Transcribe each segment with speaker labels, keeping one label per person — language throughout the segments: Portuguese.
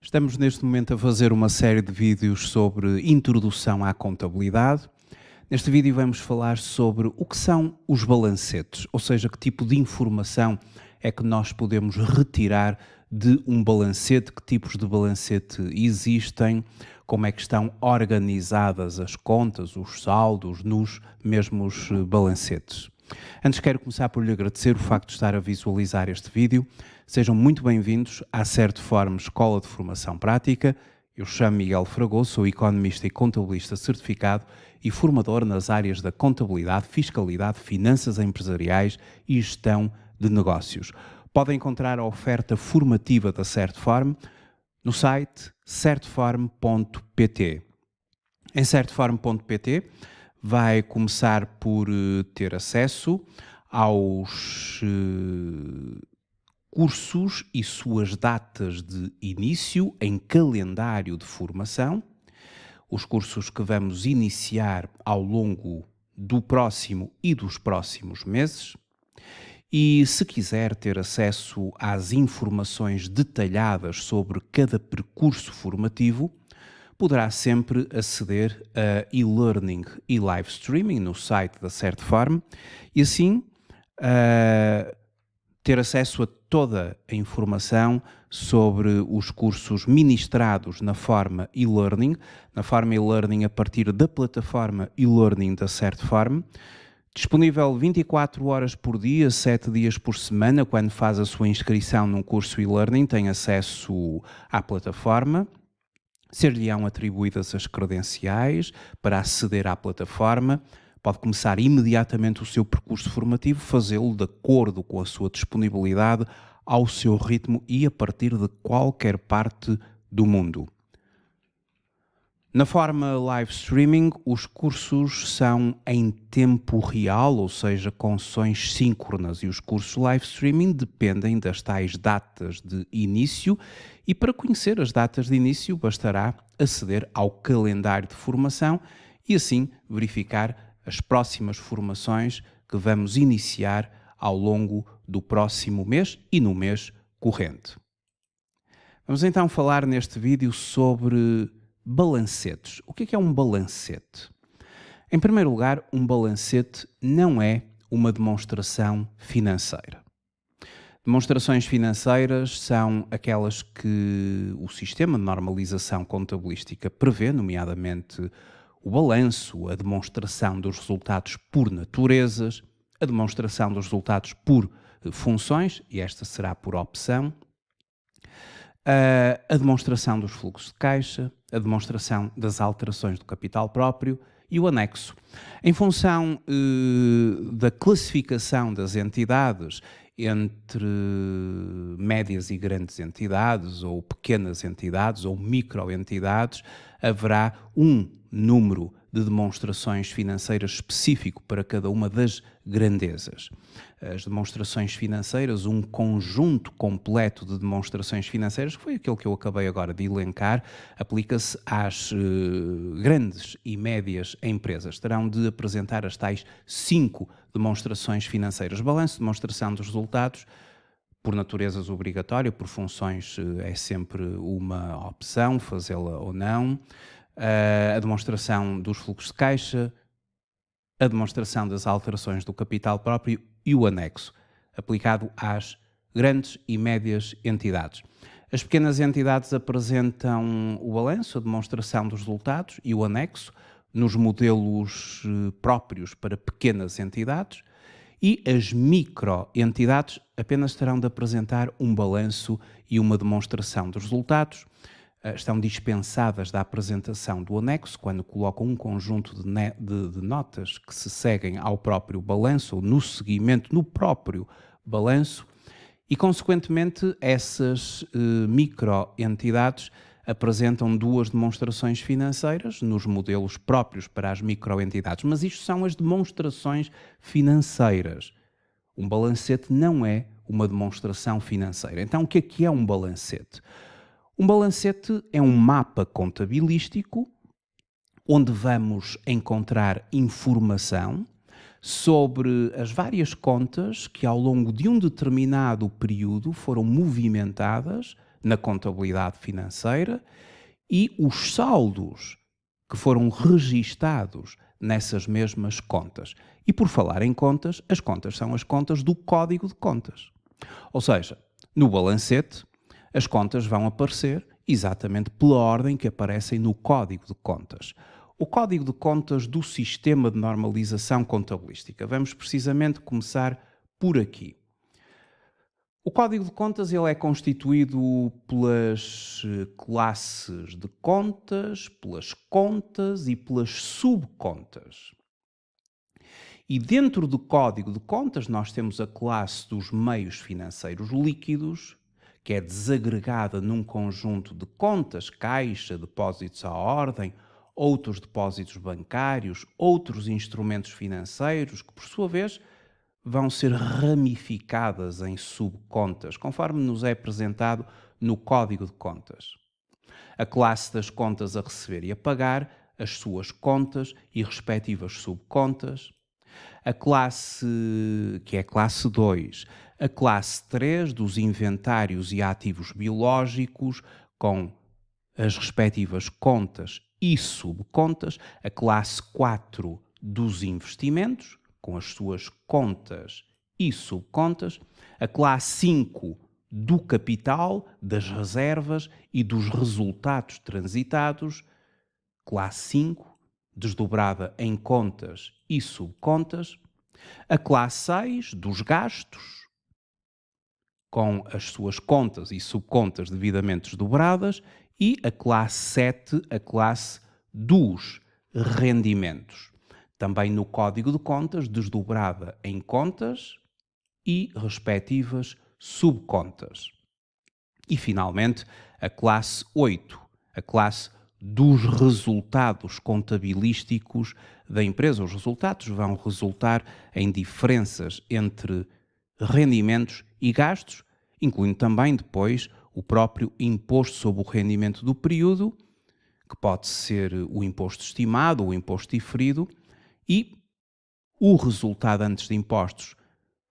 Speaker 1: Estamos neste momento a fazer uma série de vídeos sobre introdução à contabilidade. Neste vídeo vamos falar sobre o que são os balancetes, ou seja, que tipo de informação é que nós podemos retirar de um balancete, que tipos de balancete existem, como é que estão organizadas as contas, os saldos nos mesmos balancetes. Antes quero começar por lhe agradecer o facto de estar a visualizar este vídeo. Sejam muito bem-vindos à Certform Escola de Formação Prática. Eu chamo Miguel Fragoso, sou economista e contabilista certificado e formador nas áreas da contabilidade, fiscalidade, finanças empresariais e gestão de negócios. Podem encontrar a oferta formativa da Certform no site certform.pt. Em certform.pt vai começar por ter acesso aos cursos e suas datas de início em calendário de formação, os cursos que vamos iniciar ao longo do próximo e dos próximos meses. E se quiser ter acesso às informações detalhadas sobre cada percurso formativo, poderá sempre aceder a e-learning e live streaming no site da Certform e assim ter acesso a toda a informação sobre os cursos ministrados na forma e-learning, a partir da plataforma e-learning da Certform, disponível 24 horas por dia, 7 dias por semana. Quando faz a sua inscrição num curso e-learning, tem acesso à plataforma. Ser-lhe-ão atribuídas as credenciais para aceder à plataforma. Pode começar imediatamente o seu percurso formativo, fazê-lo de acordo com a sua disponibilidade, ao seu ritmo e a partir de qualquer parte do mundo. Na forma live streaming, os cursos são em tempo real, ou seja, com sessões síncronas, e os cursos live streaming dependem das tais datas de início, e para conhecer as datas de início bastará aceder ao calendário de formação e assim verificar as próximas formações que vamos iniciar ao longo do próximo mês e no mês corrente. Vamos então falar neste vídeo sobre balancetes. O que é um balancete? Em primeiro lugar, um balancete não é uma demonstração financeira. Demonstrações financeiras são aquelas que o sistema de normalização contabilística prevê, nomeadamente o balanço, a demonstração dos resultados por naturezas, a demonstração dos resultados por funções, e esta será por opção, a demonstração dos fluxos de caixa, a demonstração das alterações do capital próprio e o anexo. Em função da classificação das entidades entre médias e grandes entidades, ou pequenas entidades, ou microentidades, haverá um número de demonstrações financeiras específico para cada uma das grandezas. As demonstrações financeiras, um conjunto completo de demonstrações financeiras, que foi aquele que eu acabei agora de elencar, aplica-se às grandes e médias empresas. Terão de apresentar as tais 5 demonstrações financeiras. Balanço, demonstração dos resultados, por natureza obrigatória, por funções é sempre uma opção, fazê-la ou não. A demonstração dos fluxos de caixa, a demonstração das alterações do capital próprio e o anexo, aplicado às grandes e médias entidades. As pequenas entidades apresentam o balanço, a demonstração dos resultados e o anexo nos modelos próprios para pequenas entidades, e as microentidades apenas terão de apresentar um balanço e uma demonstração dos resultados. Estão dispensadas da apresentação do anexo quando colocam um conjunto de notas que se seguem ao próprio balanço ou no seguimento no próprio balanço e, consequentemente, essas microentidades apresentam 2 demonstrações financeiras nos modelos próprios para as microentidades. Mas isto são as demonstrações financeiras. Um balancete não é uma demonstração financeira. Então, o que é um balancete? Um balancete é um mapa contabilístico onde vamos encontrar informação sobre as várias contas que ao longo de um determinado período foram movimentadas na contabilidade financeira e os saldos que foram registados nessas mesmas contas. E por falar em contas, as contas são as contas do Código de Contas. Ou seja, no balancete, as contas vão aparecer exatamente pela ordem que aparecem no Código de Contas. O Código de Contas do Sistema de Normalização Contabilística. Vamos precisamente começar por aqui. O Código de Contas ele é constituído pelas classes de contas, pelas contas e pelas subcontas. E dentro do Código de Contas nós temos a classe dos meios financeiros líquidos, que é desagregada num conjunto de contas, caixa, depósitos à ordem, outros depósitos bancários, outros instrumentos financeiros, que por sua vez vão ser ramificadas em subcontas, conforme nos é apresentado no Código de Contas. A classe das contas a receber e a pagar, as suas contas e respectivas subcontas. A classe, que é a classe 2, a classe 3 dos inventários e ativos biológicos, com as respectivas contas e subcontas. A classe 4 dos investimentos, com as suas contas e subcontas, a classe 5 do capital, das reservas e dos resultados transitados, classe 5, desdobrada em contas e subcontas, a classe 6 dos gastos, com as suas contas e subcontas devidamente desdobradas, e a classe 7, a classe dos rendimentos. Também no Código de Contas, desdobrada em contas e respectivas subcontas. E, finalmente, a classe 8, a classe dos resultados contabilísticos da empresa. Os resultados vão resultar em diferenças entre rendimentos e gastos, incluindo também depois o próprio imposto sobre o rendimento do período, que pode ser o imposto estimado ou o imposto diferido, e o resultado antes de impostos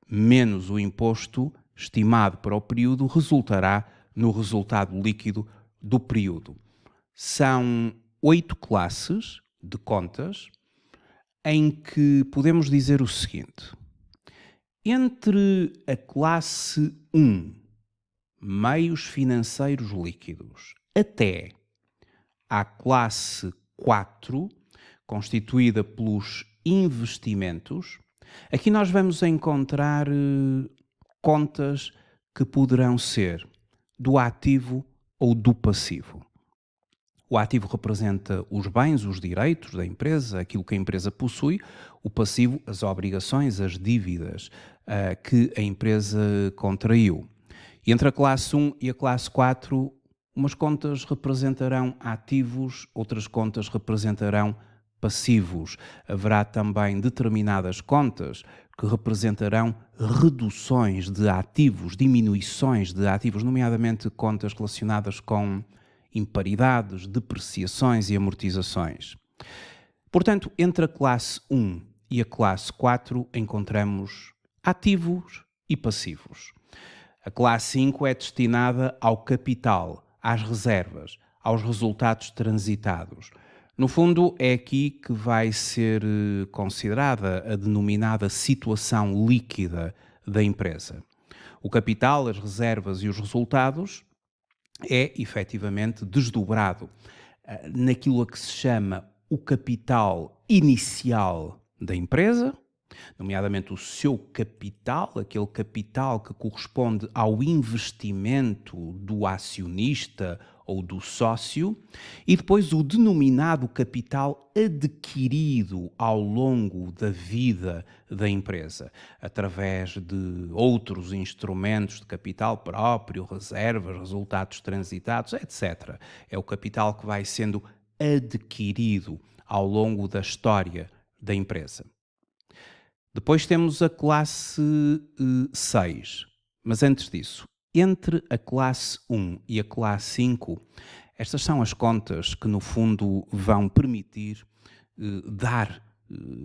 Speaker 1: menos o imposto estimado para o período resultará no resultado líquido do período. São 8 classes de contas em que podemos dizer o seguinte: entre a classe 1, meios financeiros líquidos, até à classe 4, constituída pelos investimentos, aqui nós vamos encontrar contas que poderão ser do ativo ou do passivo. O ativo representa os bens, os direitos da empresa, aquilo que a empresa possui. O passivo, as obrigações, as dívidas que a empresa contraiu. E entre a classe 1 e a classe 4, umas contas representarão ativos, outras contas representarão passivos. Haverá também determinadas contas que representarão reduções de ativos, diminuições de ativos, nomeadamente contas relacionadas com imparidades, depreciações e amortizações. Portanto, entre a classe 1 e a classe 4 encontramos ativos e passivos. A classe 5 é destinada ao capital, às reservas, aos resultados transitados. No fundo, é aqui que vai ser considerada a denominada situação líquida da empresa. O capital, as reservas e os resultados é efetivamente desdobrado naquilo a que se chama o capital inicial da empresa, nomeadamente o seu capital, aquele capital que corresponde ao investimento do acionista ou do sócio, e depois o denominado capital adquirido ao longo da vida da empresa, através de outros instrumentos de capital próprio, reservas, resultados transitados, etc. É o capital que vai sendo adquirido ao longo da história da empresa. Depois temos a classe 6, mas antes disso, entre a classe 1 e a classe 5, estas são as contas que no fundo vão permitir dar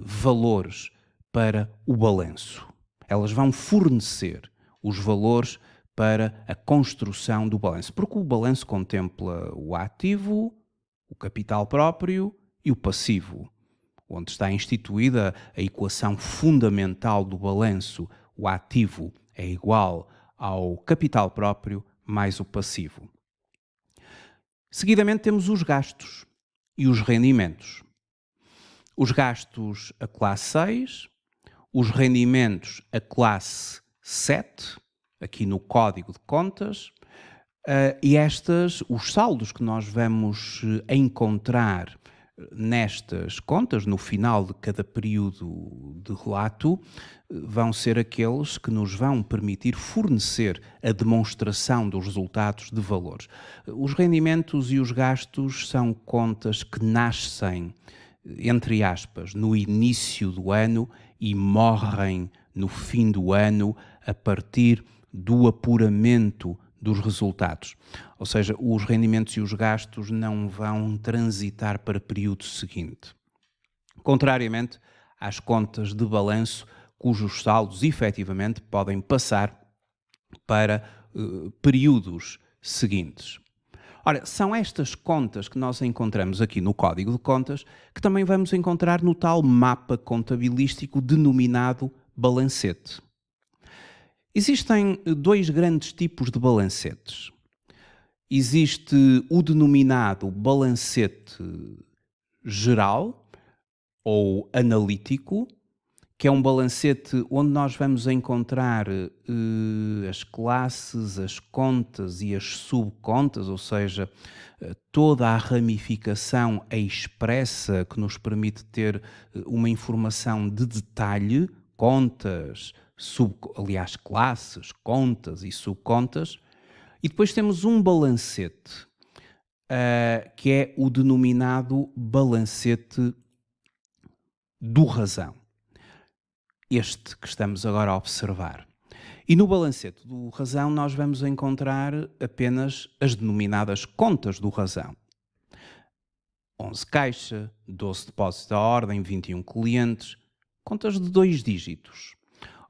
Speaker 1: valores para o balanço. Elas vão fornecer os valores para a construção do balanço, porque o balanço contempla o ativo, o capital próprio e o passivo, onde está instituída a equação fundamental do balanço. O ativo é igual ao capital próprio mais o passivo. Seguidamente temos os gastos e os rendimentos. Os gastos a classe 6, os rendimentos a classe 7, aqui no código de contas, e os saldos que nós vamos encontrar nestas contas, no final de cada período de relato, vão ser aqueles que nos vão permitir fornecer a demonstração dos resultados de valores. Os rendimentos e os gastos são contas que nascem, entre aspas, no início do ano e morrem no fim do ano a partir do apuramento dos resultados. Ou seja, os rendimentos e os gastos não vão transitar para período seguinte. Contrariamente às contas de balanço, cujos saldos efetivamente podem passar para períodos seguintes. Ora, são estas contas que nós encontramos aqui no Código de Contas que também vamos encontrar no tal mapa contabilístico denominado balancete. Existem dois grandes tipos de balancetes. Existe o denominado balancete geral ou analítico, que é um balancete onde nós vamos encontrar as classes, as contas e as subcontas, ou seja, toda a ramificação expressa que nos permite ter uma informação de detalhe, contas, classes, contas e subcontas. E depois temos um balancete, que é o denominado balancete do razão. Este que estamos agora a observar. E no balancete do razão nós vamos encontrar apenas as denominadas contas do razão. 11 caixa, 12 depósitos à ordem, 21 clientes, contas de 2 dígitos.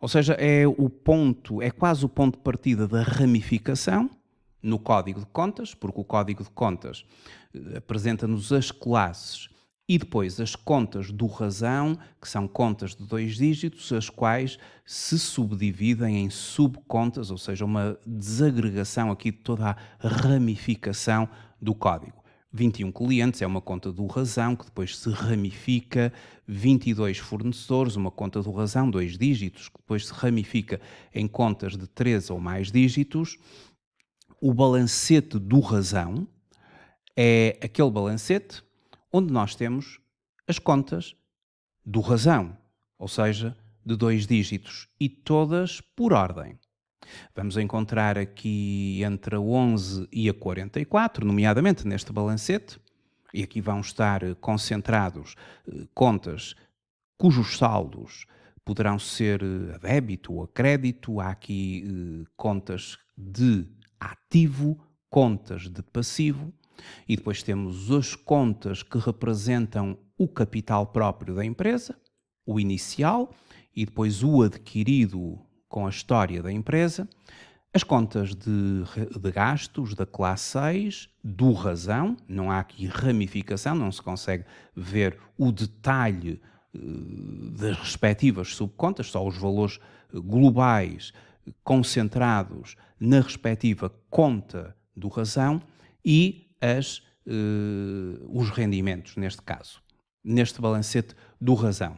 Speaker 1: Ou seja, é quase o ponto de partida da ramificação no Código de Contas, porque o Código de Contas apresenta-nos as classes e depois as contas do razão, que são contas de 2 dígitos, as quais se subdividem em subcontas, ou seja, uma desagregação aqui de toda a ramificação do código. 21 clientes é uma conta do razão, que depois se ramifica, 22 fornecedores, uma conta do razão, 2 dígitos, que depois se ramifica em contas de 3 ou mais dígitos. O balancete do razão é aquele balancete onde nós temos as contas do razão, ou seja, de 2 dígitos, e todas por ordem. Vamos encontrar aqui entre a 11 e a 44, nomeadamente neste balancete, e aqui vão estar concentrados contas cujos saldos poderão ser a débito ou a crédito. Há aqui contas de ativo, contas de passivo, e depois temos as contas que representam o capital próprio da empresa, o inicial, e depois o adquirido com a história da empresa, as contas de gastos da classe 6, do razão, não há aqui ramificação, não se consegue ver o detalhe das respectivas subcontas, só os valores globais concentrados na respectiva conta do razão e os rendimentos, neste caso, neste balancete do razão.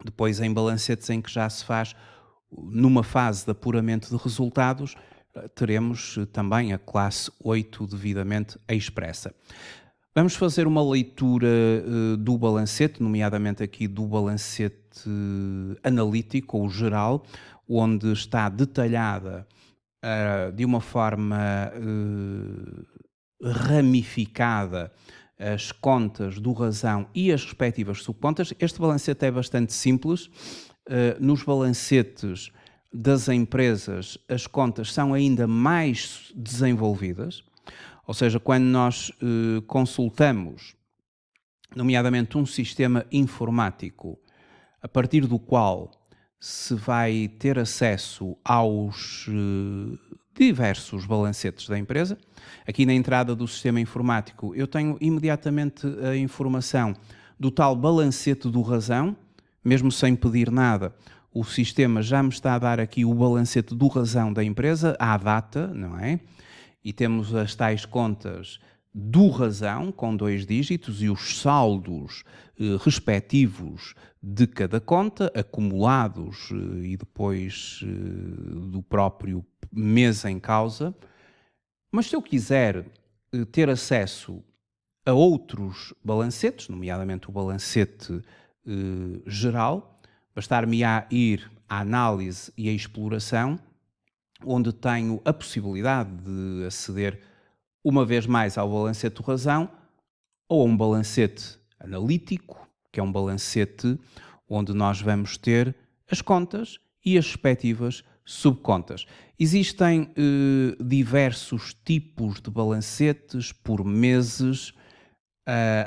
Speaker 1: Depois, em balancetes em que já se faz numa fase de apuramento de resultados, teremos também a classe 8 devidamente expressa. Vamos fazer uma leitura do balancete, nomeadamente aqui do balancete analítico ou geral, onde está detalhada de uma forma ramificada as contas do razão e as respectivas subcontas. Este balancete é bastante simples. Nos balancetes das empresas, as contas são ainda mais desenvolvidas, ou seja, quando nós consultamos, nomeadamente um sistema informático, a partir do qual se vai ter acesso aos diversos balancetes da empresa. Aqui na entrada do sistema informático eu tenho imediatamente a informação do tal balancete do razão, mesmo sem pedir nada. O sistema já me está a dar aqui o balancete do razão da empresa, à data, não é? E temos as tais contas do razão, com 2 dígitos, e os saldos respectivos de cada conta, acumulados e depois do próprio mês em causa. Mas se eu quiser ter acesso a outros balancetes, nomeadamente o balancete geral, bastar-me-á ir à análise e à exploração, onde tenho a possibilidade de aceder uma vez mais ao balancete do razão ou a um balancete analítico, que é um balancete onde nós vamos ter as contas e as respectivas subcontas. Existem diversos tipos de balancetes por meses,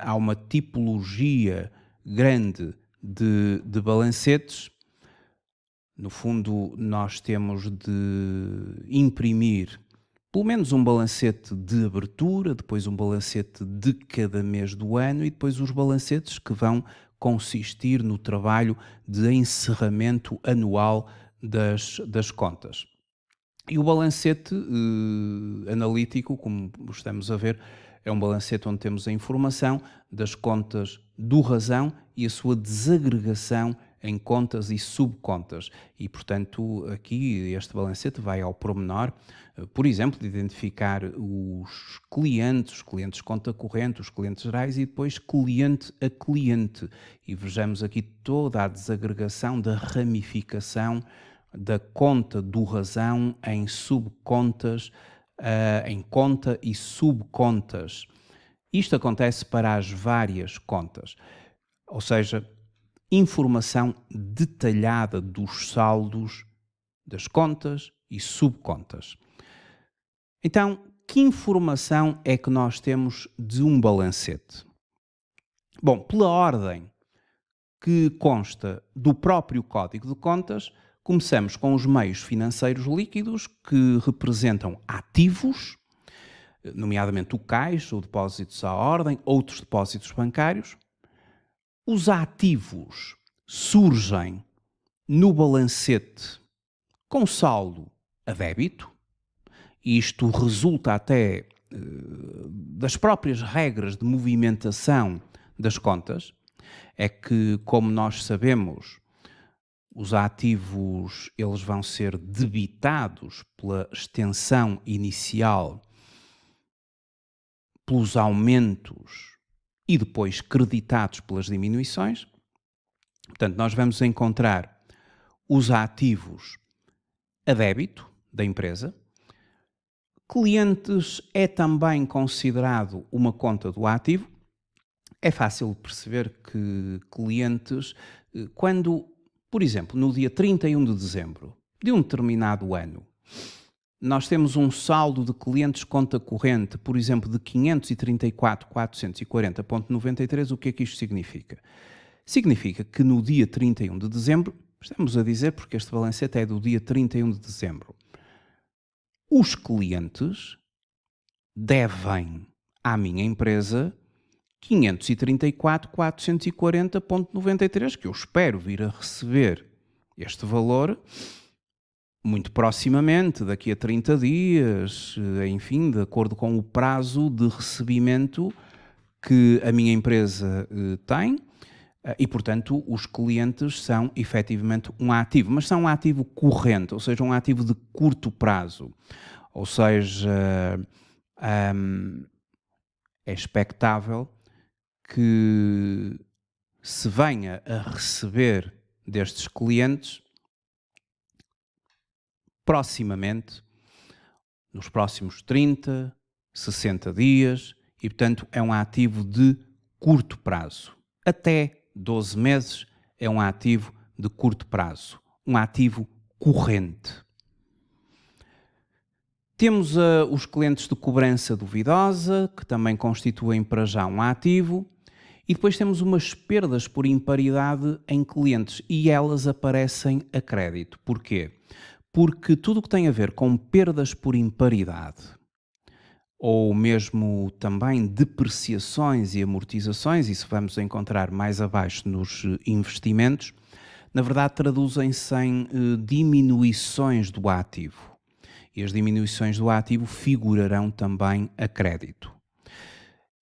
Speaker 1: há uma tipologia grande de balancetes. No fundo, nós temos de imprimir pelo menos um balancete de abertura, depois um balancete de cada mês do ano e depois os balancetes que vão consistir no trabalho de encerramento anual das contas. E o balancete analítico, como estamos a ver, é um balancete onde temos a informação das contas do razão e a sua desagregação em contas e subcontas. E, portanto, aqui este balancete vai ao pormenor, por exemplo, de identificar os clientes conta corrente, os clientes gerais e depois cliente a cliente. E vejamos aqui toda a desagregação da ramificação da conta do razão em subcontas, em conta e subcontas. Isto acontece para as várias contas, ou seja, informação detalhada dos saldos das contas e subcontas. Então, que informação é que nós temos de um balancete? Bom, pela ordem que consta do próprio Código de Contas, começamos com os meios financeiros líquidos, que representam ativos, nomeadamente o caixa, o depósitos à ordem, outros depósitos bancários. Os ativos surgem no balancete com saldo a débito. Isto resulta até das próprias regras de movimentação das contas. É que, como nós sabemos, os ativos eles vão ser debitados pela extensão inicial, pelos aumentos e depois creditados pelas diminuições. Portanto, nós vamos encontrar os ativos a débito da empresa. Clientes é também considerado uma conta do ativo. É fácil perceber que clientes, quando, por exemplo, no dia 31 de dezembro de um determinado ano, nós temos um saldo de clientes conta corrente, por exemplo, de 534.440.93, o que é que isto significa? Significa que no dia 31 de dezembro, estamos a dizer porque este balancete é do dia 31 de dezembro, os clientes devem à minha empresa 534.440.93, que eu espero vir a receber este valor muito proximamente, daqui a 30 dias, enfim, de acordo com o prazo de recebimento que a minha empresa tem. E, portanto, os clientes são efetivamente um ativo, mas são um ativo corrente, ou seja, um ativo de curto prazo. Ou seja, é expectável que se venha a receber destes clientes proximamente, nos próximos 30, 60 dias, e, portanto, é um ativo de curto prazo. Até 12 meses é um ativo de curto prazo, um ativo corrente. Temos os clientes de cobrança duvidosa, que também constituem para já um ativo, e depois temos umas perdas por imparidade em clientes, e elas aparecem a crédito. Porquê? porque tudo o que tem a ver com perdas por imparidade, ou mesmo também depreciações e amortizações, isso vamos encontrar mais abaixo nos investimentos, na verdade traduzem-se em diminuições do ativo. E as diminuições do ativo figurarão também a crédito.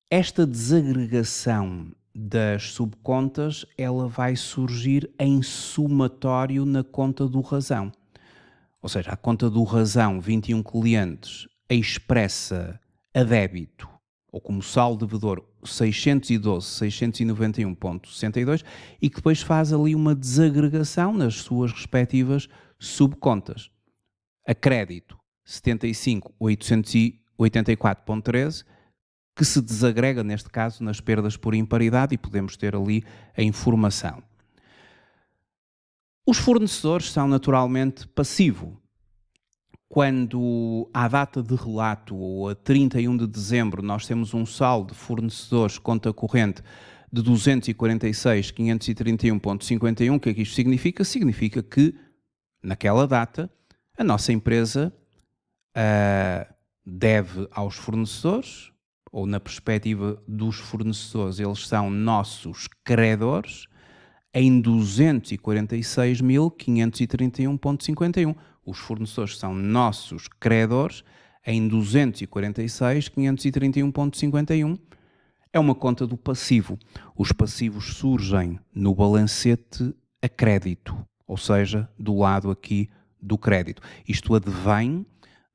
Speaker 1: Esta desagregação das subcontas, ela vai surgir em somatório na conta do razão. Ou seja, a conta do razão 21 clientes expressa a débito, ou como saldo devedor 612.691.62 e que depois faz ali uma desagregação nas suas respectivas subcontas. A crédito 75.884.13, que se desagrega, neste caso, nas perdas por imparidade, e podemos ter ali a informação. Os fornecedores são naturalmente passivo. Quando à data de relato, ou a 31 de dezembro, nós temos um saldo de fornecedores conta corrente de 246.531.51, o que é que isto significa? Significa que, naquela data, a nossa empresa deve aos fornecedores, ou na perspectiva dos fornecedores, eles são nossos credores, em 246.531.51. Os fornecedores são nossos credores em 246.531.51. É uma conta do passivo. Os passivos surgem no balancete a crédito, ou seja, do lado aqui do crédito. Isto advém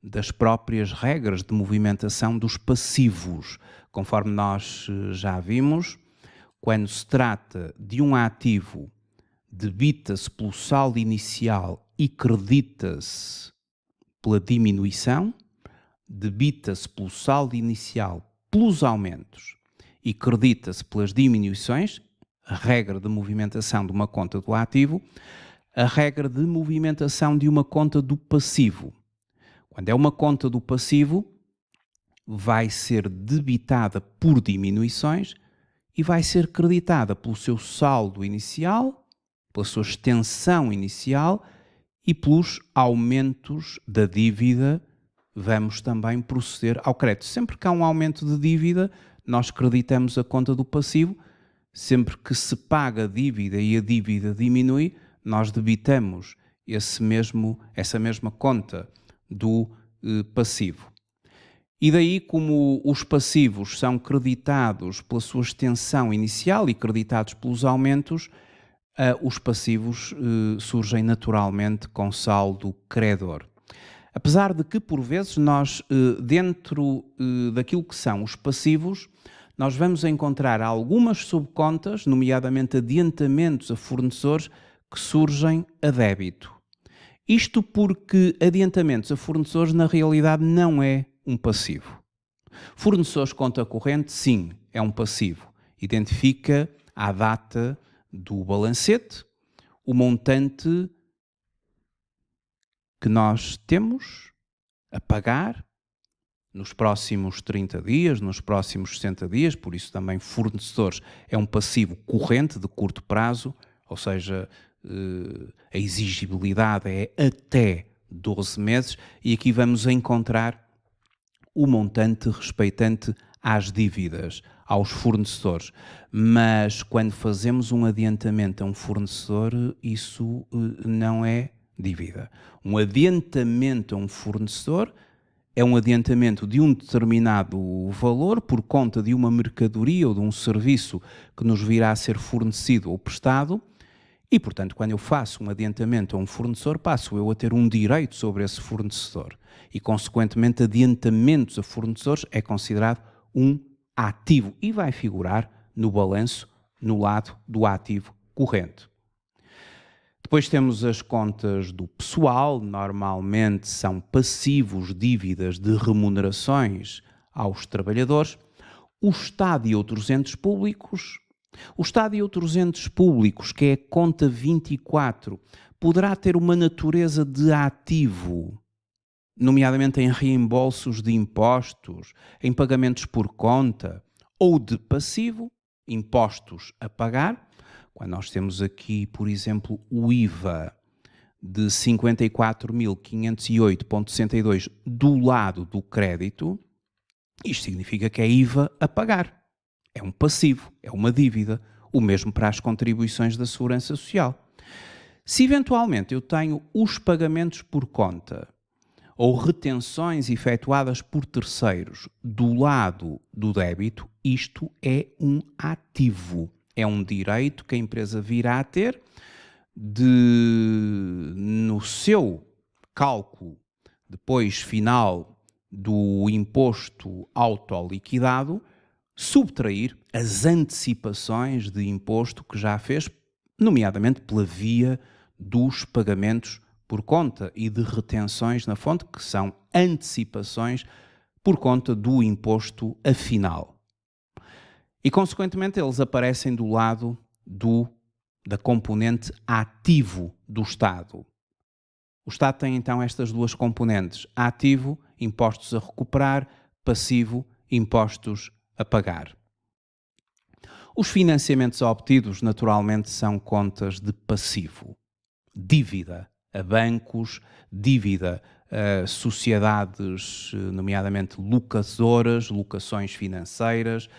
Speaker 1: das próprias regras de movimentação dos passivos. Conforme nós já vimos, quando se trata de um ativo, debita-se pelo saldo inicial e credita-se pela diminuição, debita-se pelo saldo inicial pelos aumentos e credita-se pelas diminuições, a regra de movimentação de uma conta do ativo, a regra de movimentação de uma conta do passivo. Quando é uma conta do passivo, vai ser debitada por diminuições e vai ser creditada pelo seu saldo inicial, pela sua extensão inicial e pelos aumentos da dívida. Vamos também proceder ao crédito. Sempre que há um aumento de dívida, nós creditamos a conta do passivo. Sempre que se paga a dívida e a dívida diminui, nós debitamos essa mesma conta do passivo. E daí, como os passivos são creditados pela sua extensão inicial e creditados pelos aumentos, os passivos surgem naturalmente com saldo credor. Apesar de que, por vezes, nós, dentro daquilo que são os passivos, nós vamos encontrar algumas subcontas, nomeadamente adiantamentos a fornecedores, que surgem a débito. Isto porque adiantamentos a fornecedores, na realidade, não é um passivo. Fornecedores conta corrente, sim, é um passivo. Identifica à data do balancete o montante que nós temos a pagar nos próximos 30 dias, nos próximos 60 dias, por isso também fornecedores é um passivo corrente de curto prazo, ou seja, a exigibilidade é até 12 meses e aqui vamos encontrar o montante respeitante às dívidas, aos fornecedores. Mas quando fazemos um adiantamento a um fornecedor, isso não é dívida. Um adiantamento a um fornecedor é um adiantamento de um determinado valor por conta de uma mercadoria ou de um serviço que nos virá a ser fornecido ou prestado e, portanto, quando eu faço um adiantamento a um fornecedor, passo eu a ter um direito sobre esse fornecedor e, consequentemente, adiantamentos a fornecedores é considerado um ativo e vai figurar no balanço no lado do ativo corrente. Depois temos as contas do pessoal, normalmente são passivos, dívidas de remunerações aos trabalhadores. O Estado e outros entes públicos. O Estado e outros entes públicos, que é a conta 24, poderá ter uma natureza de ativo, nomeadamente em reembolsos de impostos, em pagamentos por conta, ou de passivo, impostos a pagar. Quando nós temos aqui, por exemplo, o IVA de 54.508,62 do lado do crédito, isto significa que é IVA a pagar. É um passivo, é uma dívida. O mesmo para as contribuições da Segurança Social. Se eventualmente eu tenho os pagamentos por conta ou retenções efetuadas por terceiros do lado do débito, isto é um ativo. É um direito que a empresa virá a ter de, no seu cálculo depois final do imposto autoliquidado, subtrair as antecipações de imposto que já fez, nomeadamente pela via dos pagamentos por conta e de retenções na fonte, que são antecipações por conta do imposto a final. E, consequentemente, eles aparecem do lado da componente ativo do Estado. O Estado tem, então, estas duas componentes. Ativo, impostos a recuperar. Passivo, impostos a pagar. Os financiamentos obtidos, naturalmente, são contas de passivo. Dívida a bancos, dívida a sociedades, nomeadamente locadoras, locações financeiras,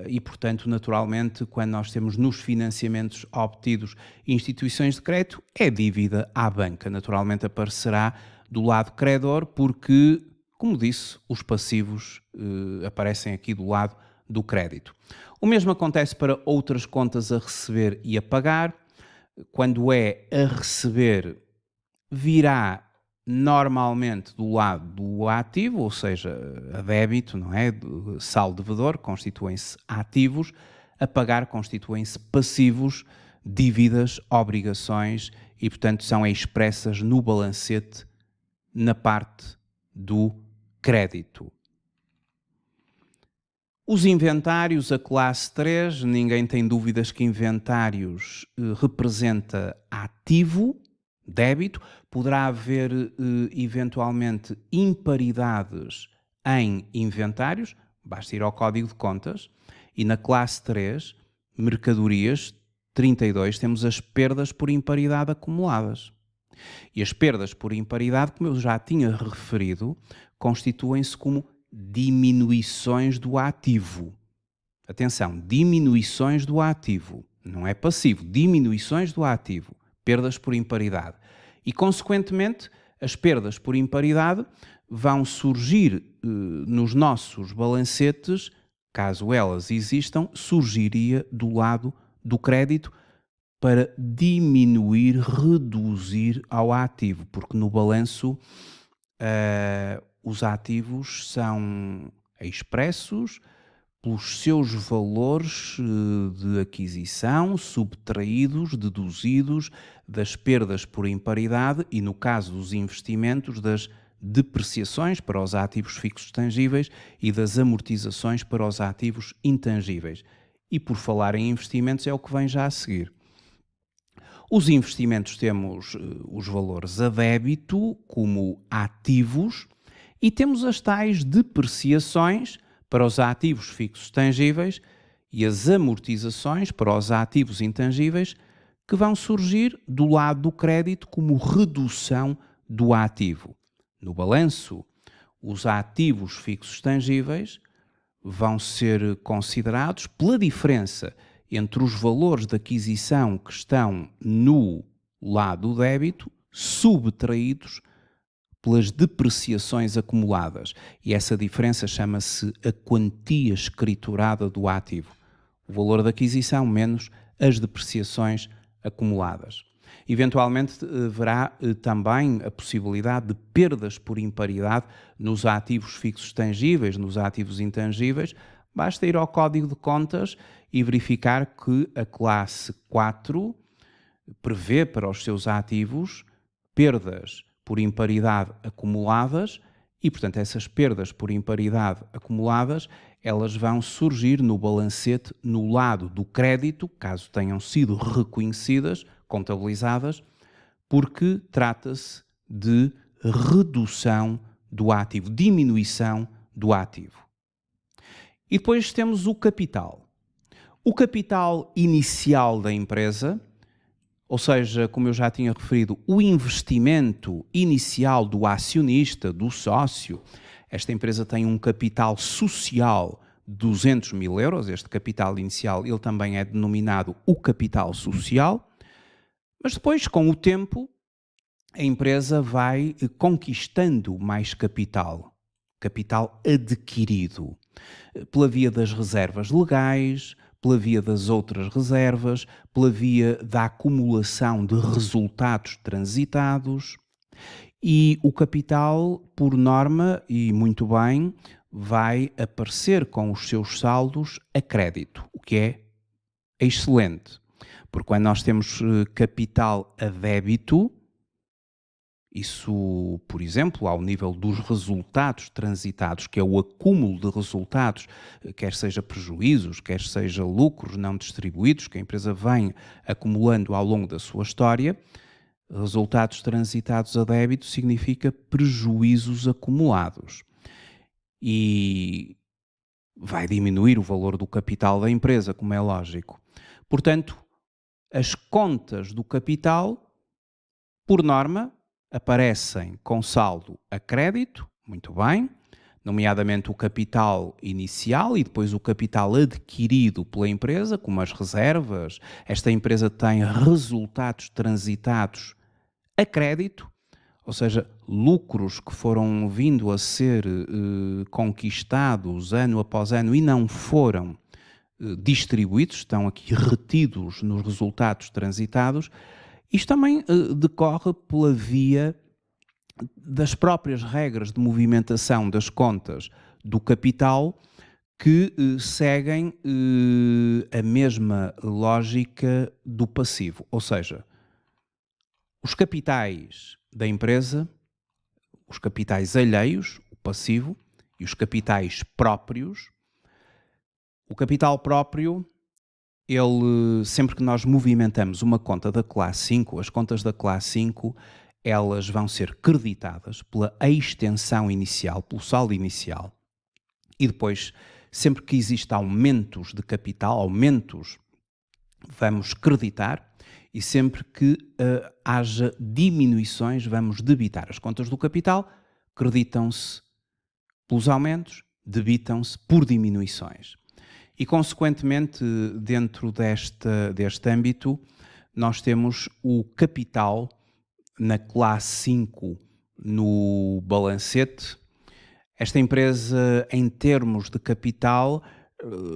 Speaker 1: e, portanto, naturalmente, quando nós temos nos financiamentos obtidos instituições de crédito, é dívida à banca. Naturalmente aparecerá do lado credor porque, como disse, os passivos aparecem aqui do lado do crédito. O mesmo acontece para outras contas a receber e a pagar. Quando é a receber, virá normalmente do lado do ativo, ou seja, a débito, não é? Saldo devedor, constituem-se ativos, a pagar constituem-se passivos, dívidas, obrigações e, portanto, são expressas no balancete na parte do crédito. Os inventários, a classe 3, ninguém tem dúvidas que inventários representa ativo, débito. Poderá haver eventualmente imparidades em inventários, basta ir ao Código de Contas, e na classe 3, mercadorias, 32, temos as perdas por imparidade acumuladas. E as perdas por imparidade, como eu já tinha referido, constituem-se como diminuições do ativo. Atenção, diminuições do ativo, não é passivo, diminuições do ativo, perdas por imparidade. E, consequentemente, as perdas por imparidade vão surgir nos nossos balancetes, caso elas existam, surgiria do lado do crédito para diminuir, reduzir ao ativo, porque no balanço os ativos são expressos pelos seus valores de aquisição, subtraídos, deduzidos das perdas por imparidade e, no caso dos investimentos, das depreciações para os ativos fixos tangíveis e das amortizações para os ativos intangíveis. E por falar em investimentos é o que vem já a seguir. Os investimentos temos os valores a débito como ativos e temos as tais depreciações para os ativos fixos tangíveis e as amortizações para os ativos intangíveis que vão surgir do lado do crédito como redução do ativo. No balanço, os ativos fixos tangíveis vão ser considerados pela diferença entre os valores de aquisição que estão no lado do débito, subtraídos pelas depreciações acumuladas. E essa diferença chama-se a quantia escriturada do ativo. O valor da aquisição menos as depreciações acumuladas. Eventualmente, haverá também a possibilidade de perdas por imparidade nos ativos fixos tangíveis, nos ativos intangíveis. Basta ir ao Código de Contas e verificar que a classe 4 prevê para os seus ativos perdas por imparidade acumuladas e, portanto, essas perdas por imparidade acumuladas, elas vão surgir no balancete no lado do crédito, caso tenham sido reconhecidas, contabilizadas, porque trata-se de redução do ativo, diminuição do ativo. E depois temos o capital. O capital inicial da empresa, ou seja, como eu já tinha referido, o investimento inicial do acionista, do sócio. Esta empresa tem um capital social de 200 mil euros, este capital inicial ele também é denominado o capital social, mas depois, com o tempo, a empresa vai conquistando mais capital, capital adquirido, pela via das reservas legais, pela via das outras reservas, pela via da acumulação de resultados transitados, e o capital, por norma, e muito bem, vai aparecer com os seus saldos a crédito, o que é excelente, porque quando nós temos capital a débito, isso, por exemplo, ao nível dos resultados transitados, que é o acúmulo de resultados, quer seja prejuízos, quer seja lucros não distribuídos, que a empresa vem acumulando ao longo da sua história, resultados transitados a débito significa prejuízos acumulados. E vai diminuir o valor do capital da empresa, como é lógico. Portanto, as contas do capital, por norma, aparecem com saldo a crédito, muito bem, nomeadamente o capital inicial e depois o capital adquirido pela empresa, como as reservas. Esta empresa tem resultados transitados a crédito, ou seja, lucros que foram vindo a ser conquistados ano após ano e não foram distribuídos, estão aqui retidos nos resultados transitados. Isto também decorre pela via das próprias regras de movimentação das contas do capital que seguem a mesma lógica do passivo, ou seja, os capitais da empresa, os capitais alheios, o passivo, e os capitais próprios. O capital próprio, ele, sempre que nós movimentamos uma conta da classe 5, as contas da classe 5, elas vão ser creditadas pela extensão inicial, pelo saldo inicial. E depois, sempre que existe aumentos de capital, vamos creditar. E sempre que haja diminuições, vamos debitar. As contas do capital creditam-se pelos aumentos, debitam-se por diminuições. E, consequentemente, dentro deste âmbito, nós temos o capital na classe 5 no balancete. Esta empresa, em termos de capital,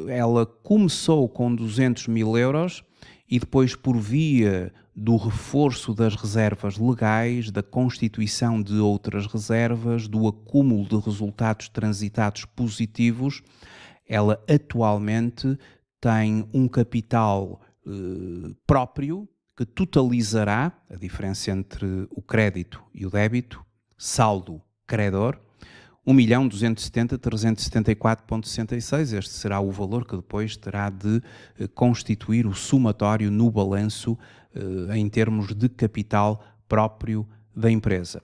Speaker 1: ela começou com 200 mil euros e depois, por via do reforço das reservas legais, da constituição de outras reservas, do acúmulo de resultados transitados positivos, ela atualmente tem um capital próprio que totalizará, a diferença entre o crédito e o débito, saldo credor, 1.270.374,66. Este será o valor que depois terá de constituir o somatório no balanço em termos de capital próprio da empresa.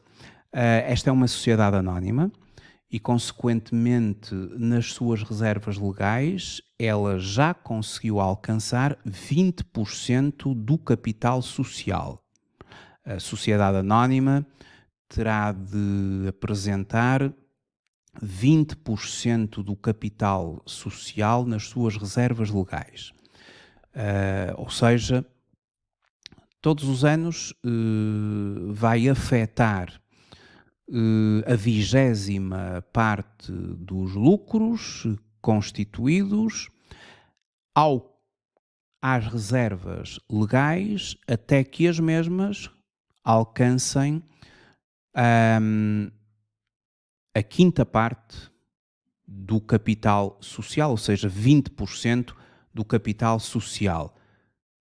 Speaker 1: Esta é uma sociedade anónima e, consequentemente, nas suas reservas legais, ela já conseguiu alcançar 20% do capital social. A sociedade anónima terá de apresentar 20% do capital social nas suas reservas legais. Ou seja, todos os anos vai afetar a 20ª parte dos lucros constituídos às reservas legais até que as mesmas alcancem a 5ª parte do capital social, ou seja, 20% do capital social.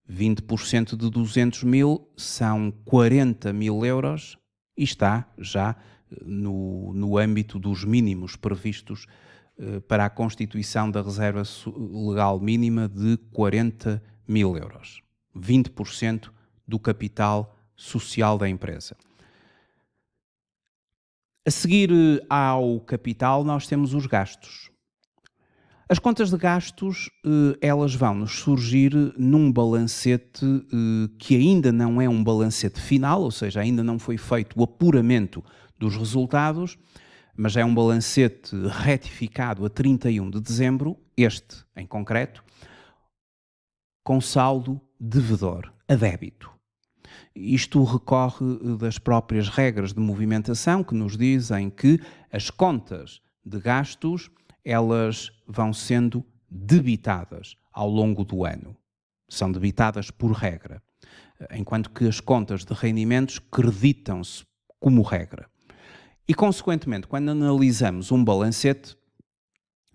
Speaker 1: 20% de 200 mil são 40 mil euros e está já no âmbito dos mínimos previstos para a constituição da reserva legal mínima de 40 mil euros. 20% do capital social da empresa. A seguir ao capital, nós temos os gastos. As contas de gastos, elas vão-nos surgir num balancete que ainda não é um balancete final, ou seja, ainda não foi feito o apuramento dos resultados, mas é um balancete retificado a 31 de dezembro, este em concreto, com saldo devedor, a débito. Isto recorre das próprias regras de movimentação que nos dizem que as contas de gastos elas vão sendo debitadas ao longo do ano. São debitadas por regra, enquanto que as contas de rendimentos creditam-se como regra. E, consequentemente, quando analisamos um balancete,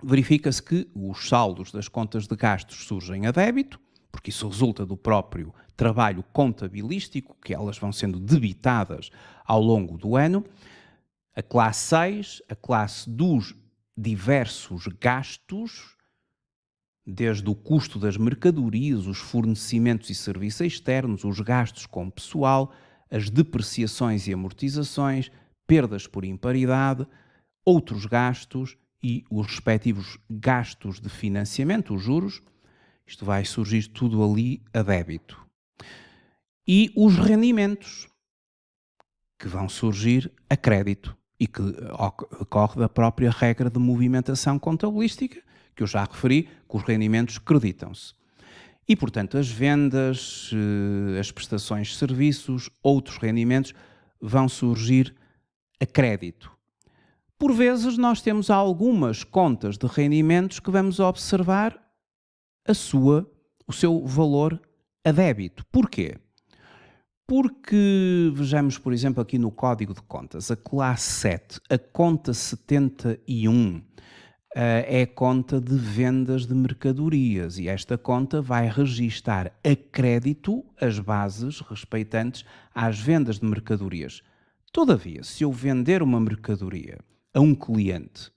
Speaker 1: verifica-se que os saldos das contas de gastos surgem a débito, porque isso resulta do próprio trabalho contabilístico, que elas vão sendo debitadas ao longo do ano. A classe 6, a classe dos diversos gastos, desde o custo das mercadorias, os fornecimentos e serviços externos, os gastos com pessoal, as depreciações e amortizações, perdas por imparidade, outros gastos e os respectivos gastos de financiamento, os juros. Isto vai surgir tudo ali a débito. E os rendimentos, que vão surgir a crédito e que ocorre da própria regra de movimentação contabilística, que eu já referi, que os rendimentos creditam-se. E, portanto, as vendas, as prestações de serviços, outros rendimentos vão surgir a crédito. Por vezes, nós temos algumas contas de rendimentos que vamos observar o seu valor a débito. Porquê? Porque, vejamos, por exemplo, aqui no Código de Contas, a classe 7, a conta 71, é a conta de vendas de mercadorias e esta conta vai registar a crédito as bases respeitantes às vendas de mercadorias. Todavia, se eu vender uma mercadoria a um cliente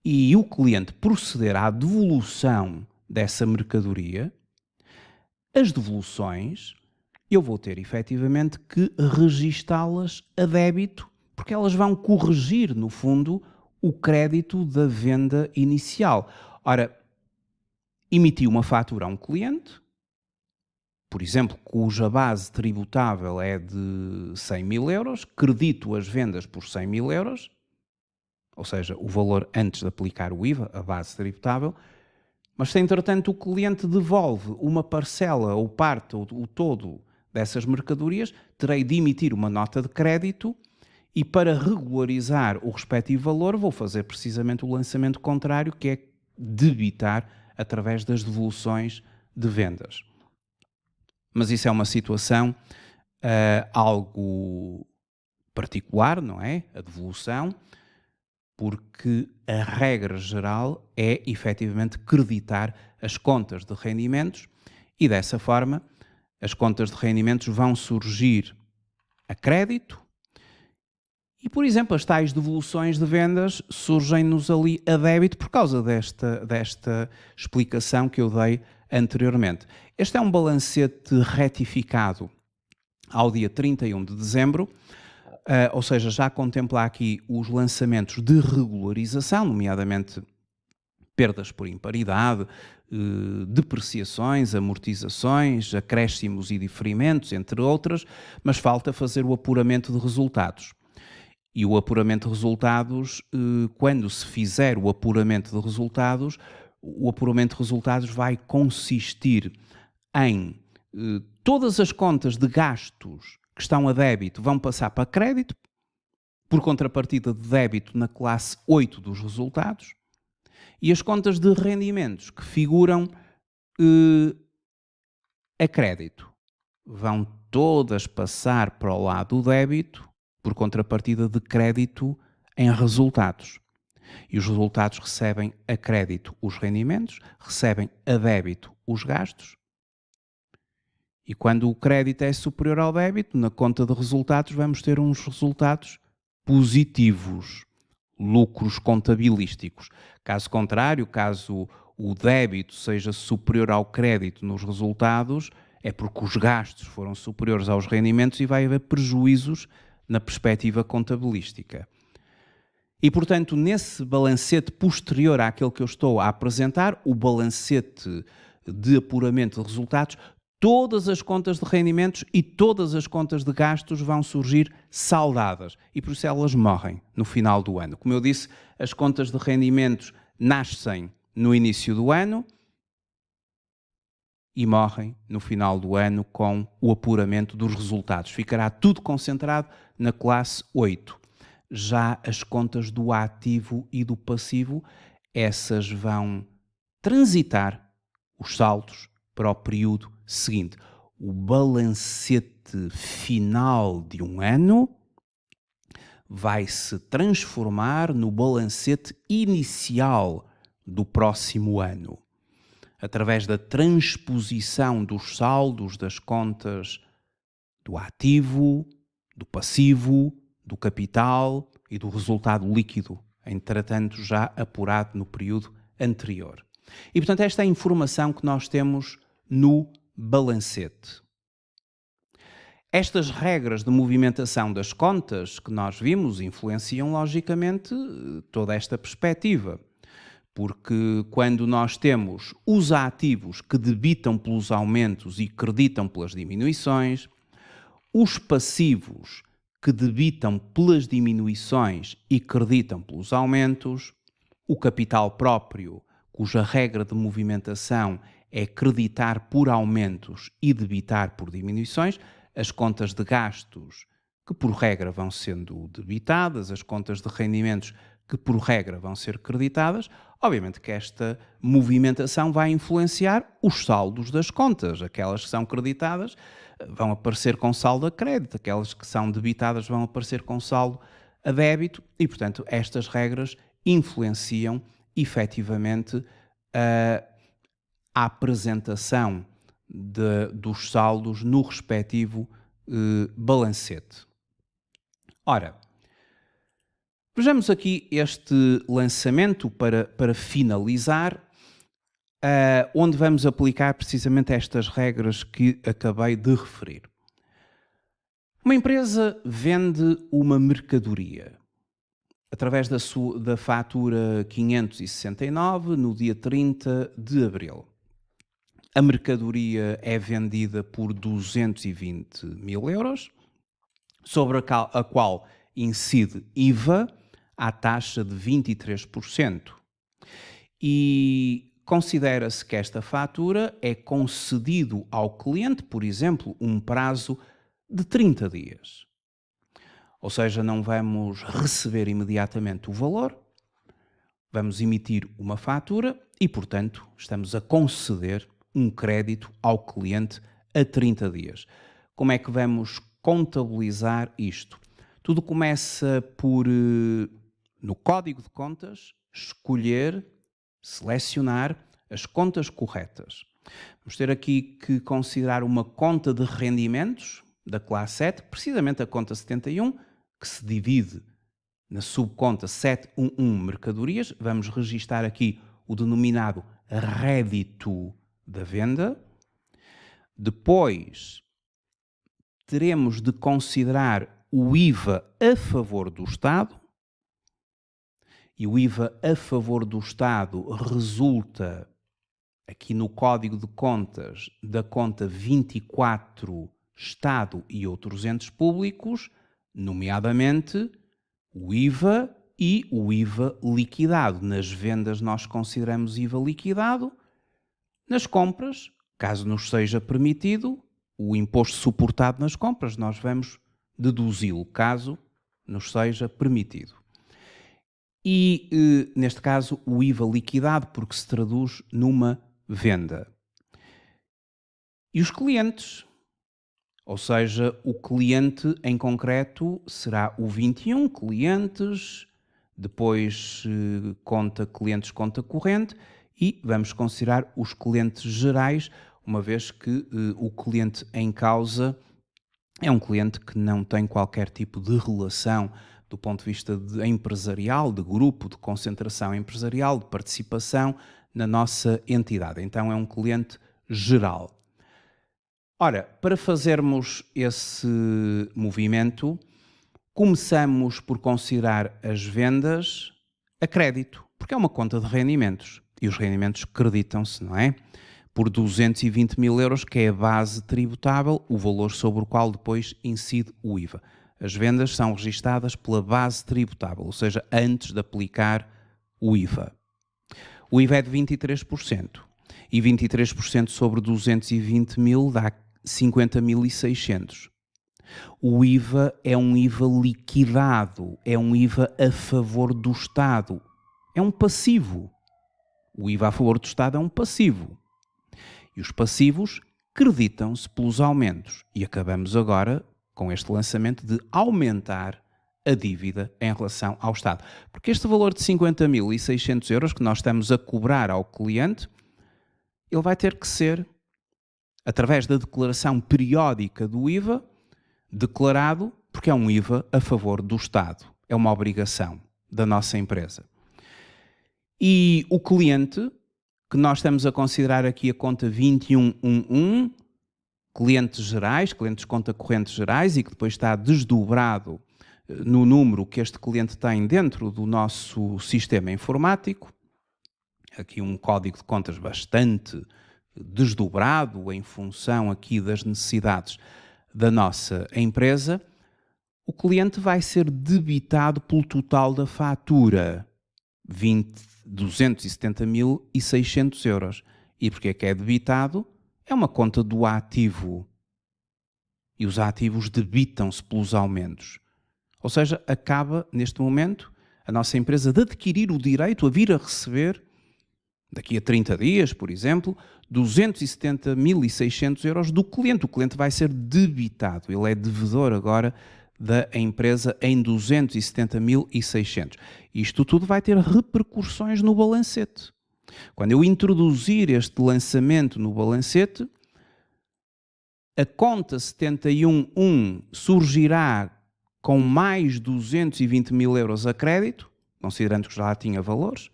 Speaker 1: e o cliente proceder à devolução dessa mercadoria, as devoluções eu vou ter efetivamente que registá-las a débito, porque elas vão corrigir, no fundo, o crédito da venda inicial. Ora, emiti uma fatura a um cliente, por exemplo, cuja base tributável é de 100 mil euros, credito as vendas por 100 mil euros, ou seja, o valor antes de aplicar o IVA, a base tributável, mas se entretanto o cliente devolve uma parcela ou parte ou o todo dessas mercadorias, terei de emitir uma nota de crédito e para regularizar o respectivo valor vou fazer precisamente o lançamento contrário, que é debitar através das devoluções de vendas. Mas isso é uma situação algo particular, não é? A devolução, porque a regra geral é efetivamente creditar as contas de rendimentos e dessa forma as contas de rendimentos vão surgir a crédito e, por exemplo, as tais devoluções de vendas surgem-nos ali a débito por causa desta explicação que eu dei anteriormente. Este é um balancete retificado ao dia 31 de dezembro, ou seja, já contempla aqui os lançamentos de regularização, nomeadamente perdas por imparidade, depreciações, amortizações, acréscimos e diferimentos, entre outras, mas falta fazer o apuramento de resultados. E o apuramento de resultados, quando se fizer o apuramento de resultados, o apuramento de resultados vai consistir em todas as contas de gastos que estão a débito vão passar para crédito, por contrapartida de débito na classe 8 dos resultados, e as contas de rendimentos que figuram a crédito vão todas passar para o lado do débito, por contrapartida de crédito em resultados. E os resultados recebem a crédito os rendimentos, recebem a débito os gastos. E quando o crédito é superior ao débito, na conta de resultados vamos ter uns resultados positivos, lucros contabilísticos. Caso contrário, caso o débito seja superior ao crédito nos resultados, é porque os gastos foram superiores aos rendimentos e vai haver prejuízos na perspectiva contabilística. E, portanto, nesse balancete posterior àquele que eu estou a apresentar, o balancete de apuramento de resultados, todas as contas de rendimentos e todas as contas de gastos vão surgir saldadas. E por isso elas morrem no final do ano. Como eu disse, as contas de rendimentos nascem no início do ano e morrem no final do ano com o apuramento dos resultados. Ficará tudo concentrado na classe 8. Já as contas do ativo e do passivo, essas vão transitar os saldos para o período seguinte. O balancete final de um ano vai se transformar no balancete inicial do próximo ano, através da transposição dos saldos das contas do ativo, do passivo, do capital e do resultado líquido, entretanto já apurado no período anterior. E, portanto, esta é a informação que nós temos no balancete. Estas regras de movimentação das contas que nós vimos influenciam, logicamente, toda esta perspectiva. Porque quando nós temos os ativos que debitam pelos aumentos e creditam pelas diminuições, os passivos que debitam pelas diminuições e creditam pelos aumentos, o capital próprio, cuja regra de movimentação é creditar por aumentos e debitar por diminuições, as contas de gastos, que por regra vão sendo debitadas, as contas de rendimentos, que por regra vão ser creditadas. Obviamente que esta movimentação vai influenciar os saldos das contas. Aquelas que são creditadas vão aparecer com saldo a crédito, aquelas que são debitadas vão aparecer com saldo a débito e, portanto, estas regras influenciam efetivamente a apresentação dos saldos no respectivo balancete. Ora, vejamos aqui este lançamento para finalizar, onde vamos aplicar precisamente estas regras que acabei de referir. Uma empresa vende uma mercadoria através da fatura 569 no dia 30 de abril. A mercadoria é vendida por 220 mil euros, sobre a qual incide IVA à taxa de 23%. E considera-se que esta fatura é concedido ao cliente, por exemplo, um prazo de 30 dias. Ou seja, não vamos receber imediatamente o valor, vamos emitir uma fatura e, portanto, estamos a conceder um crédito ao cliente a 30 dias. Como é que vamos contabilizar isto? Tudo começa por, no código de contas, selecionar as contas corretas. Vamos ter aqui que considerar uma conta de rendimentos da classe 7, precisamente a conta 71, que se divide na subconta 711 mercadorias. Vamos registar aqui o denominado rédito da venda. Depois teremos de considerar o IVA a favor do Estado. E o IVA a favor do Estado resulta aqui no código de contas da conta 24 Estado e outros entes públicos, nomeadamente o IVA e o IVA liquidado. Nas vendas nós consideramos IVA liquidado. Nas compras, caso nos seja permitido, o imposto suportado nas compras, nós vamos deduzi-lo, caso nos seja permitido. E, neste caso, o IVA liquidado, porque se traduz numa venda. E os clientes, ou seja, o cliente em concreto será o 21, clientes, depois clientes, conta corrente, e vamos considerar os clientes gerais, uma vez que o cliente em causa é um cliente que não tem qualquer tipo de relação do ponto de vista empresarial, de grupo, de concentração empresarial, de participação na nossa entidade. Então é um cliente geral. Ora, para fazermos esse movimento, Começamos por considerar as vendas a crédito, porque é uma conta de rendimentos e os rendimentos creditam-se, não é? Por 220 mil euros, que é a base tributável, o valor sobre o qual depois incide o IVA. As vendas são registadas pela base tributável, ou seja, antes de aplicar o IVA. O IVA é de 23%. E 23% sobre 220 mil dá 50.600. O IVA é um IVA liquidado, é um IVA a favor do Estado. É um passivo. O IVA a favor do Estado é um passivo. E os passivos creditam-se pelos aumentos. E acabamos agora com este lançamento de aumentar a dívida em relação ao Estado. Porque este valor de 50.600 euros que nós estamos a cobrar ao cliente, ele vai ter que ser, através da declaração periódica do IVA, declarado, porque é um IVA a favor do Estado. É uma obrigação da nossa empresa. E o cliente, que nós estamos a considerar aqui a conta 2111, clientes gerais, clientes de conta corrente gerais, e que depois está desdobrado no número que este cliente tem dentro do nosso sistema informático. Aqui um código de contas bastante desdobrado em função aqui das necessidades da nossa empresa. O cliente vai ser debitado pelo total da fatura, 270.600 euros. E porque é que é debitado? É uma conta do ativo. E os ativos debitam-se pelos aumentos. Ou seja, acaba, neste momento, a nossa empresa de adquirir o direito a vir a receber, daqui a 30 dias, por exemplo, 270.600 euros do cliente. O cliente vai ser debitado. Ele é devedor agora da empresa em 270.600. Isto tudo vai ter repercussões no balancete. Quando eu introduzir este lançamento no balancete, a conta 71.1 surgirá com mais 220 mil euros a crédito, considerando que já tinha valores.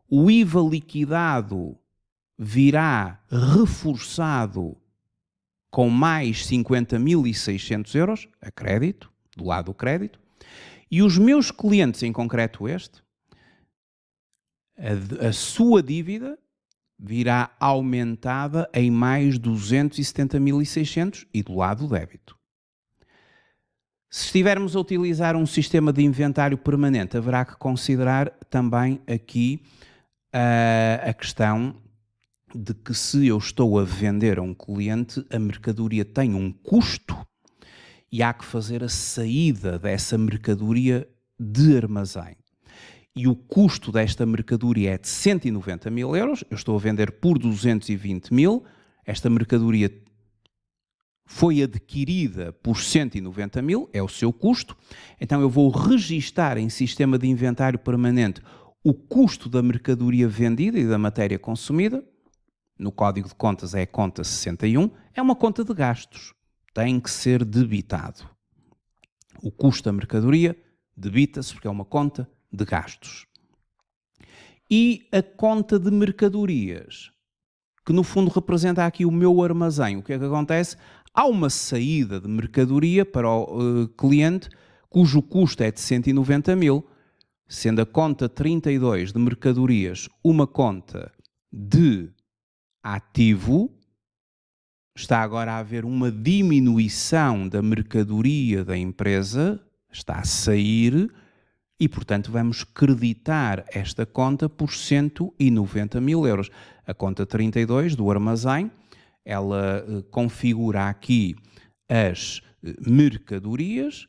Speaker 1: O IVA liquidado virá reforçado com mais 50.600 euros a crédito, do lado do crédito. E os meus clientes, em concreto este, a sua dívida virá aumentada em mais 270.600 e do lado do débito. Se estivermos a utilizar um sistema de inventário permanente, haverá que considerar também aqui a questão de que se eu estou a vender a um cliente, a mercadoria tem um custo e há que fazer a saída dessa mercadoria de armazém. E o custo desta mercadoria é de 190 mil euros, eu estou a vender por 220 mil, esta mercadoria foi adquirida por 190 mil, é o seu custo, então eu vou registar em sistema de inventário permanente o custo da mercadoria vendida e da matéria consumida. No código de contas é a conta 61, é uma conta de gastos, tem que ser debitado. O custo da mercadoria debita-se porque é uma conta de gastos. E a conta de mercadorias, que no fundo representa aqui o meu armazém, o que é que acontece? Há uma saída de mercadoria para o cliente cujo custo é de 190 mil, sendo a conta 32 de mercadorias uma conta de ativo, está agora a haver uma diminuição da mercadoria da empresa, está a sair e, portanto, vamos creditar esta conta por 190 mil euros. A conta 32 do armazém, ela configura aqui as mercadorias,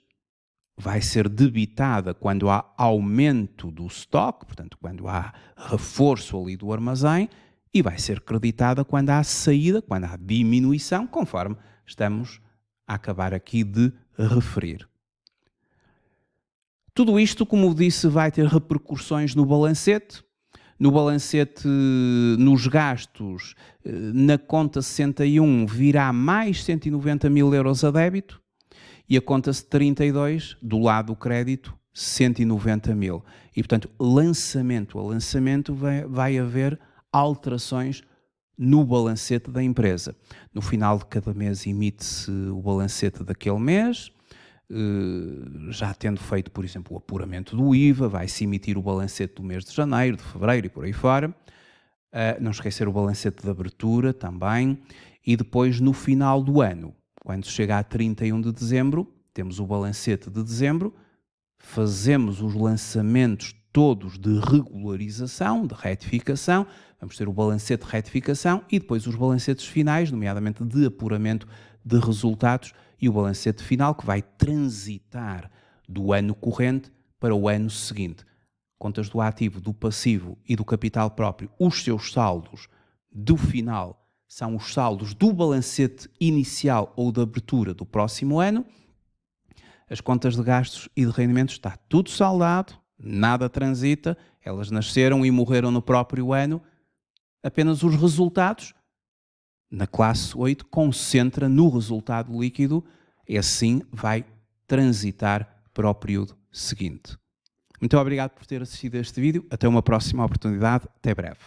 Speaker 1: vai ser debitada quando há aumento do estoque, portanto, quando há reforço ali do armazém, e vai ser creditada quando há saída, quando há diminuição, conforme estamos a acabar aqui de referir. Tudo isto, como disse, vai ter repercussões no balancete. No balancete, nos gastos, na conta 61 virá mais 190 mil euros a débito e a conta 32, do lado do crédito, 190 mil. E, portanto, lançamento a lançamento vai haver alterações no balancete da empresa. No final de cada mês emite-se o balancete daquele mês. já tendo feito, por exemplo, o apuramento do IVA, vai-se emitir o balancete do mês de janeiro, de fevereiro e por aí fora. Não esquecer o balancete de abertura também. E depois, no final do ano, quando chega a 31 de dezembro, temos o balancete de dezembro, fazemos os lançamentos todos de regularização, de retificação, vamos ter o balancete de retificação e depois os balancetes finais, nomeadamente de apuramento de resultados, e o balancete final que vai transitar do ano corrente para o ano seguinte. Contas do ativo, do passivo e do capital próprio, os seus saldos do final são os saldos do balancete inicial ou de abertura do próximo ano. As contas de gastos e de rendimentos está tudo saldado, nada transita, elas nasceram e morreram no próprio ano. Apenas os resultados, na classe 8, concentra no resultado líquido e assim vai transitar para o período seguinte. Muito obrigado por ter assistido a este vídeo. Até uma próxima oportunidade. Até breve.